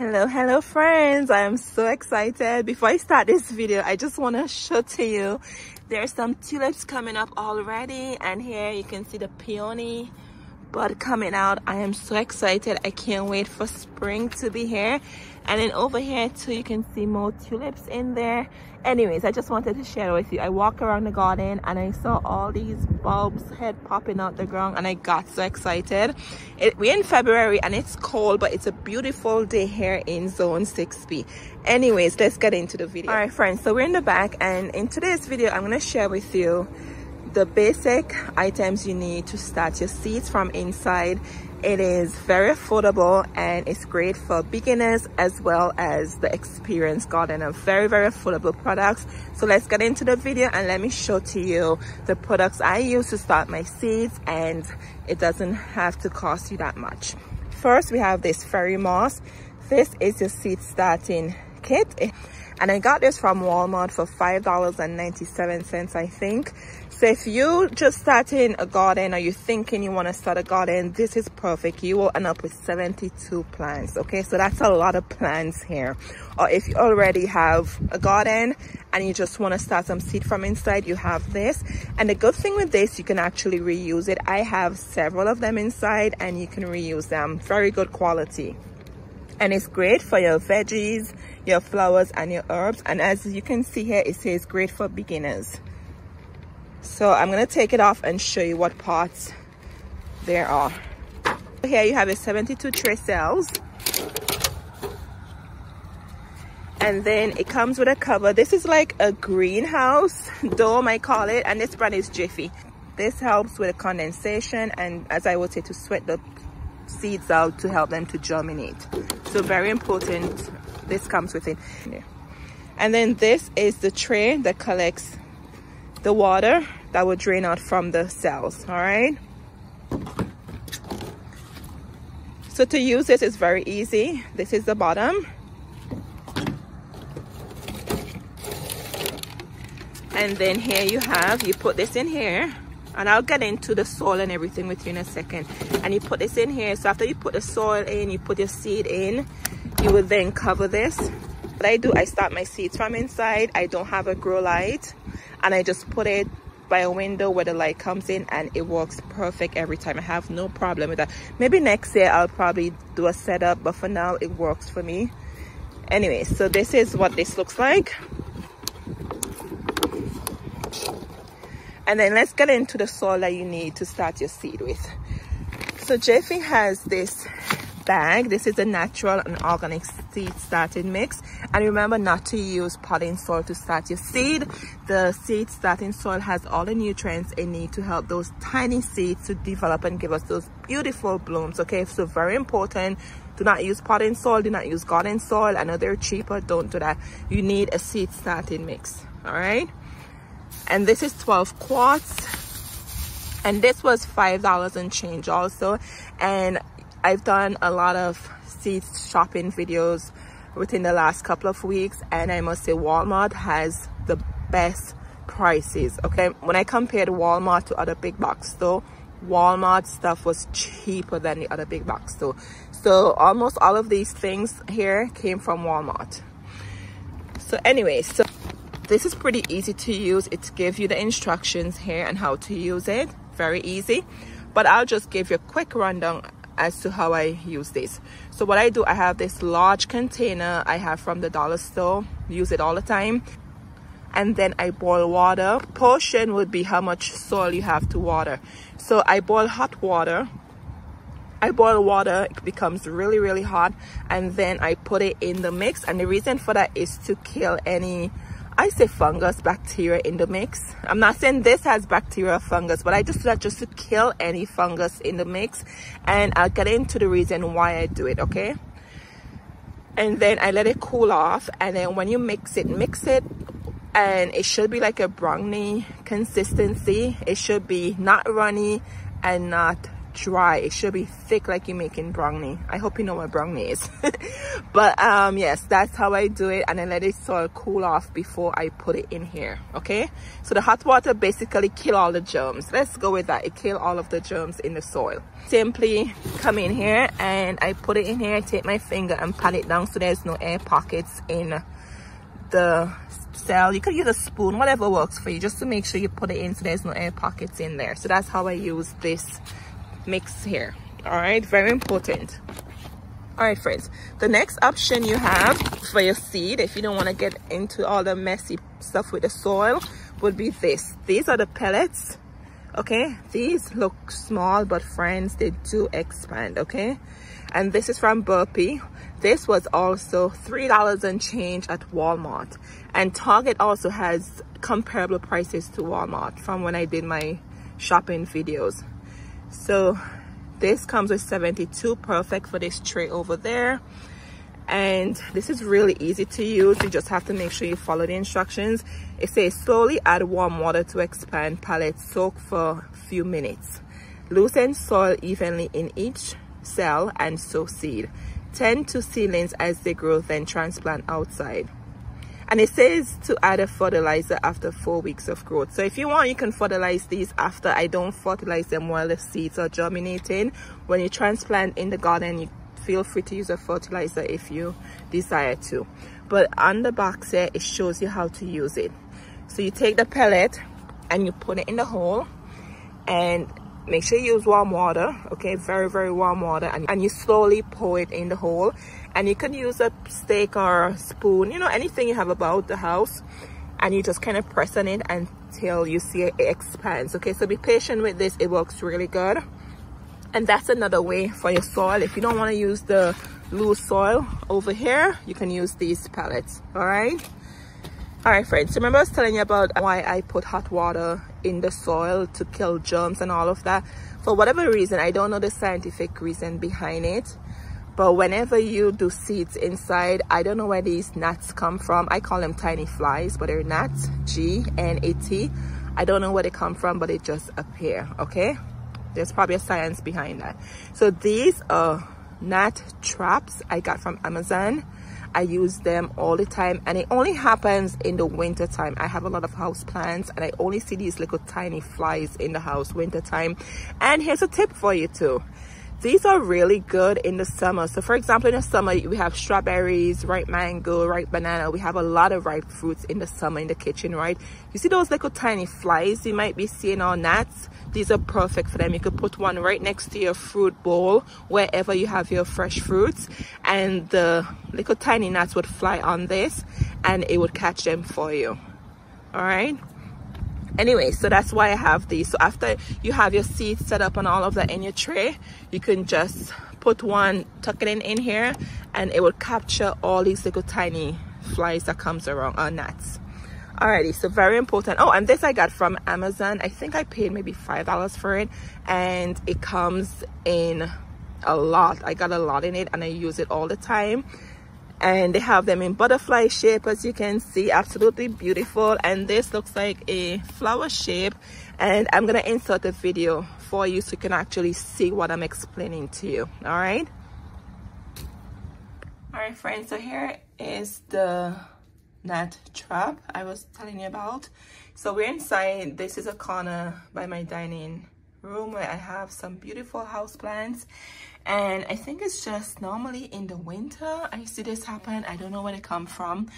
Hello friends, I am so excited. Before I start this video, I just want to show to you there's some tulips coming up already, and here you can see the peony bud coming out. I am so excited. I can't wait for spring to be here. And then over here too, you can see more tulips in there. Anyways, I just wanted to share with you. I walked around the garden and I saw all these bulbs head popping out the ground, and I got so excited. We're in February and it's cold, but it's a beautiful day here in zone 6B. Anyways, let's get into the video. All right friends, so we're in the back, and in today's video I'm going to share with you the basic items you need to start your seeds from inside. It is very affordable and it's great for beginners as well as the experienced gardener. Very affordable products. So let's get into the video and let me show to you the products I use to start my seeds, and it doesn't have to cost you that much. First, we have this fairy moss. This is your seed starting kit, and I got this from Walmart for $5.97, I think. So if you just starting a garden, or you're thinking you want to start a garden, this is perfect. You will end up with 72 plants. Okay, so that's a lot of plants here. Or if you already have a garden and you just want to start some seed from inside, you have this. And the good thing with this, you can actually reuse it. I have several of them inside and you can reuse them. Very good quality. And it's great for your veggies, your flowers and your herbs. And as you can see here, it says great for beginners. So I'm going to take it off and show you what parts there are. Here you have a 72 tray cells. And then it comes with a cover. This is like a greenhouse dome, I call it. And this brand is Jiffy. This helps with condensation and, as I would say, to sweat the seeds out to help them to germinate. So very important. This comes with it. And then this is the tray that collects the water that will drain out from the cells. All right, so to use this is very easy. This is the bottom, and then here you put this in here, and I'll get into the soil and everything with you in a second. And you put this in here. So after you put the soil in, you put your seed in, you will then cover this. What I do, I start my seeds from inside. I don't have a grow light, and I just put it by a window where the light comes in, and it works perfect every time. I have no problem with that. Maybe next year I'll probably do a setup, but for now it works for me. Anyway, so this is what this looks like. And then let's get into the soil that you need to start your seed with. So Jiffy has this bag. This is a natural and organic seed starting mix, and remember not to use potting soil to start your seed. The seed starting soil has all the nutrients it needs to help those tiny seeds to develop and give us those beautiful blooms. Okay, so very important. Do not use potting soil, do not use garden soil. I know they're cheaper, don't do that. You need a seed starting mix. All right, and this is 12 quarts, and this was $5 and change also. And I've done a lot of seed shopping videos within the last couple of weeks, and I must say Walmart has the best prices. Okay, when I compared Walmart to other big box store, Walmart stuff was cheaper than the other big box store. So almost all of these things here came from Walmart. So anyway, so this is pretty easy to use. It gives you the instructions here and how to use it. Very easy, but I'll just give you a quick rundown as to how I use this. So what I do, I have this large container I have from the dollar store, use it all the time, and then I boil water. Portion would be how much soil you have to water. So I boil hot water. I boil water, it becomes really hot, and then I put it in the mix. And the reason for that is to kill any, I say fungus, bacteria in the mix. I'm not saying this has bacteria or fungus, but I just do that just to kill any fungus in the mix. And I'll get into the reason why I do it, okay? And then I let it cool off. And then when you mix it, and it should be like a brownie consistency. It should be not runny and not dry. It should be thick like you're making brownie. I hope you know what brownie is. But yes, that's how I do it, and then let it sort of cool off before I put it in here. Okay, so the hot water basically kill all the germs. Let's go with that. It kill all of the germs in the soil. Simply come in here and I put it in here. I take my finger and pat it down so there's no air pockets in the cell. You could use a spoon, whatever works for you, just to make sure you put it in so there's no air pockets in there. So that's how I use this mix here. All right, very important. All right, friends, the next option you have for your seed, if you don't want to get into all the messy stuff with the soil, would be this. These are the pellets. Okay, these look small, but friends, they do expand. Okay, and this is from Burpee. This was also $3 and change at Walmart, and Target also has comparable prices to Walmart from when I did my shopping videos. So this comes with 72, perfect for this tray over there. And this is really easy to use. You just have to make sure you follow the instructions. It says slowly add warm water to expand pellets, soak for a few minutes, loosen soil evenly in each cell and sow seed. Tend to seedlings as they grow, then transplant outside. And it says to add a fertilizer after 4 weeks of growth. So if you want, you can fertilize these after. I don't fertilize them while the seeds are germinating. When you transplant in the garden, you feel free to use a fertilizer if you desire to. But on the box here, it shows you how to use it. So you take the pellet and you put it in the hole, and make sure you use warm water. Okay, very, very warm water, and you slowly pour it in the hole. And you can use a stick or a spoon, you know, anything you have about the house, and you just kind of press on it until you see it expands. Okay, so be patient with this. It works really good. And that's another way for your soil. If you don't want to use the loose soil over here, you can use these pellets. All right, friends, remember I was telling you about why I put hot water in the soil to kill germs and all of that. For whatever reason, I don't know the scientific reason behind it, but whenever you do seeds inside, I don't know where these gnats come from. I call them tiny flies, but they're gnats, G-N-A-T. I don't know where they come from, but they just appear. Okay, there's probably a science behind that. So these are gnat traps I got from Amazon. I use them all the time, and it only happens in the winter time. I have a lot of house plants, and I only see these little tiny flies in the house winter time. And here's a tip for you too. These are really good in the summer. So for example, in the summer, we have strawberries, ripe mango, ripe banana. We have a lot of ripe fruits in the summer in the kitchen, right? You see those little tiny flies you might be seeing, or gnats? These are perfect for them. You could put one right next to your fruit bowl, wherever you have your fresh fruits, and the little tiny gnats would fly on this, and it would catch them for you. All right. Anyway, so that's why I have these. So after you have your seeds set up and all of that in your tray, you can just put one, tuck it in here, and it will capture all these little tiny flies that comes around, or gnats. Alrighty, so very important. Oh, and this I got from Amazon. I think I paid maybe $5 for it, and it comes in a lot. I got a lot in it, and I use it all the time. And they have them in butterfly shape, as you can see. Absolutely beautiful. And this looks like a flower shape, and I'm gonna insert a video for you so you can actually see what I'm explaining to you. All right, friends, so here is the gnat trap I was telling you about. So we're inside. This is a corner by my dining room where I have some beautiful house plants, and I think it's just normally in the winter I see this happen. I don't know where they come from,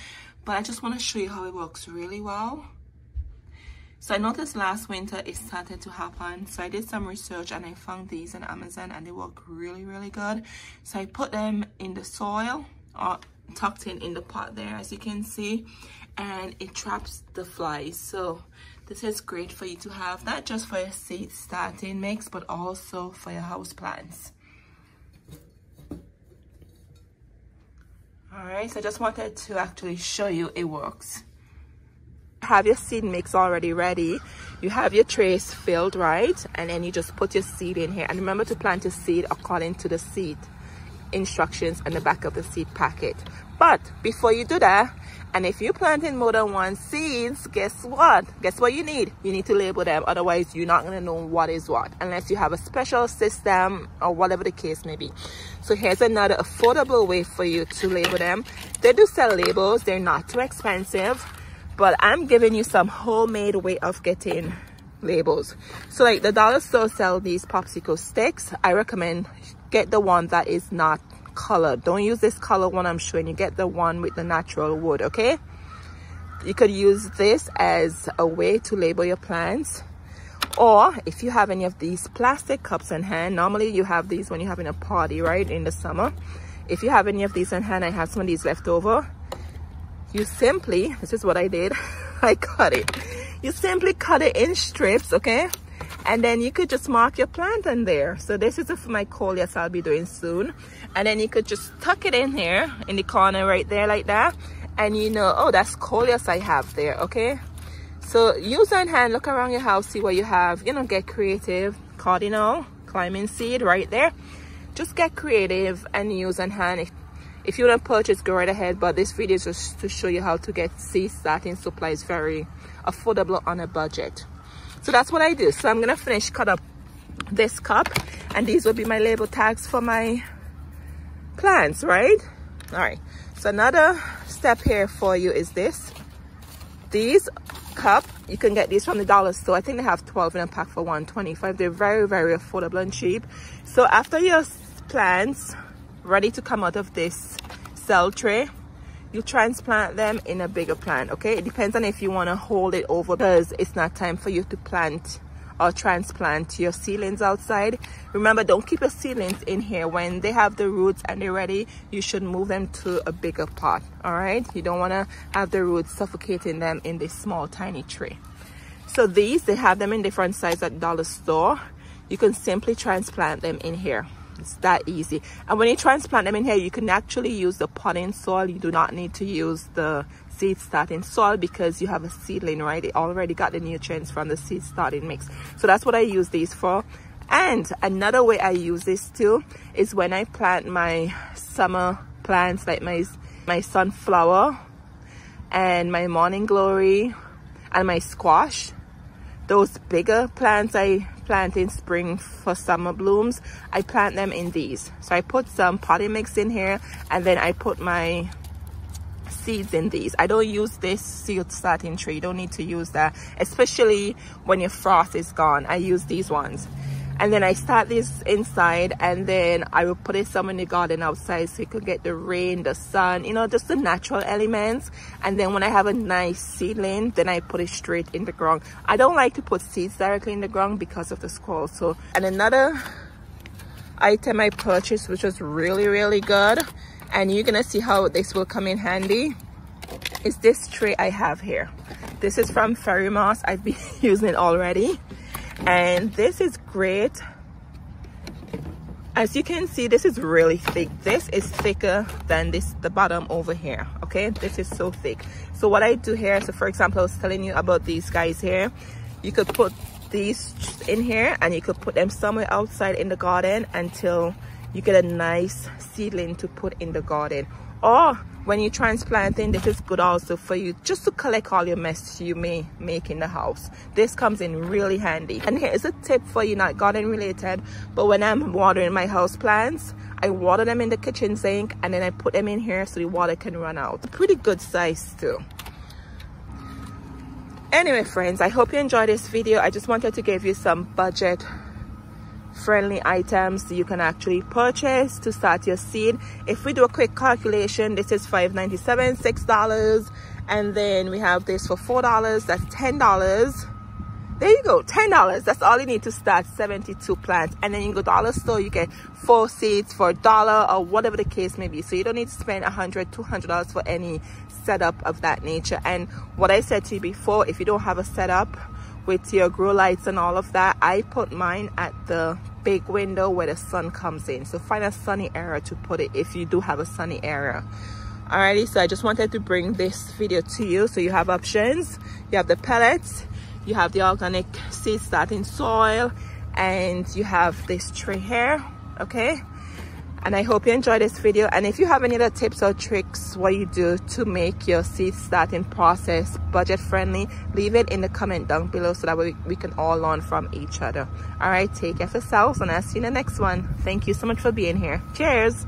but I just want to show you how it works really well. So I noticed last winter it started to happen, so I did some research and I found these on Amazon, and they work really, really good. So I put them in the soil, or tucked in the pot there, as you can see, and it traps the flies. So this is great for you to have, not just for your seed starting mix, but also for your house plants. All right, so I just wanted to actually show you it works. Have your seed mix already ready. You have your trays filled, right? And then you just put your seed in here, and remember to plant your seed according to the seed instructions on the back of the seed packet. But before you do that, and if you're planting more than one seeds, guess what you need to label them. Otherwise you're not going to know what is what unless you have a special system or whatever the case may be. So here's another affordable way for you to label them. They do sell labels, they're not too expensive, but I'm giving you some homemade way of getting labels. So like the dollar store sell these popsicle sticks. I recommend get the one that is not colored. Don't use this color one I'm showing you. Get the one with the natural wood. Okay, you could use this as a way to label your plants, or if you have any of these plastic cups on hand, normally you have these when you're having a party, right, in the summer. If you have any of these on hand, I have some of these left over, you simply, this is what I did, I cut it. You simply cut it in strips, okay, and then you could just mark your plant in there. So this is for my coleus I'll be doing soon. And then you could just tuck it in here in the corner right there like that, and you know, oh, that's coleus I have there. Okay, so use on hand, look around your house, see what you have, you know, get creative. Cardinal, climbing seed right there. Just get creative and use on hand. If you want to purchase, go right ahead, but this video is just to show you how to get seed starting supplies very affordable on a budget. So that's what I do. So I'm gonna finish cut up this cup, and these will be my label tags for my plants, right? All right, so another step here for you is these cup, you can get these from the dollar store. I think they have 12 in a pack for $1.25. They're very, very affordable and cheap. So after your plants ready to come out of this cell tray, you transplant them in a bigger plant. Okay, it depends on if you want to hold it over, because it's not time for you to plant or transplant your seedlings outside. Remember, don't keep your seedlings in here. When they have the roots and they're ready, you should move them to a bigger pot. All right, you don't want to have the roots suffocating them in this small tiny tray. So these, they have them in different sizes at dollar store. You can simply transplant them in here. It's that easy. And when you transplant them in here, you can actually use the potting soil. You do not need to use the seed starting soil because you have a seedling, right? It already got the nutrients from the seed starting mix. So that's what I use these for. And another way I use this too is when I plant my summer plants, like my sunflower and my morning glory and my squash. Those bigger plants I plant in spring for summer blooms, I plant them in these. So I put some potting mix in here, and then I put my seeds in these. I don't use this seed starting tray. You don't need to use that, especially when your frost is gone. I use these ones, and then I start this inside, and then I will put it some in the garden outside so you could get the rain, the sun, you know, just the natural elements. And then when I have a nice seedling, then I put it straight in the ground. I don't like to put seeds directly in the ground because of the squirrels. So, and another item I purchased, which was really, really good, and you're gonna see how this will come in handy, is this tray I have here. This is from Fairy Moss. I've been using it already, and this is great. As you can see, this is really thick. This is thicker than the bottom over here. Okay, this is so thick. So what I do here, so for example, I was telling you about these guys here. You could put these in here, and you could put them somewhere outside in the garden until you get a nice seedling to put in the garden. Or when you're transplanting, this is good also for you just to collect all your mess you may make in the house. This comes in really handy. And here's a tip for you, not garden related, but when I'm watering my house plants, I water them in the kitchen sink, and then I put them in here so the water can run out. Pretty good size too. Anyway friends, I hope you enjoyed this video. I just wanted to give you some budget friendly items you can actually purchase to start your seed. If we do a quick calculation, this is $5.97, $6, and then we have this for $4. That's $10. There you go, $10. That's all you need to start 72 plants. And then you go to the dollar store, you get 4 seeds for $1 or whatever the case may be. So you don't need to spend $100, $200 for any setup of that nature. And what I said to you before, if you don't have a setup with your grow lights and all of that, I put mine at the big window where the sun comes in. So find a sunny area to put it if you do have a sunny area. Alrighty, so I just wanted to bring this video to you so you have options. You have the pellets, you have the organic seed starting soil, and you have this tray here. Okay, And I hope you enjoyed this video. And if you have any other tips or tricks what you do to make your seed starting process budget friendly, leave it in the comment down below so that we can all learn from each other. All right, take care of yourselves, and I'll see you in the next one. Thank you so much for being here. Cheers.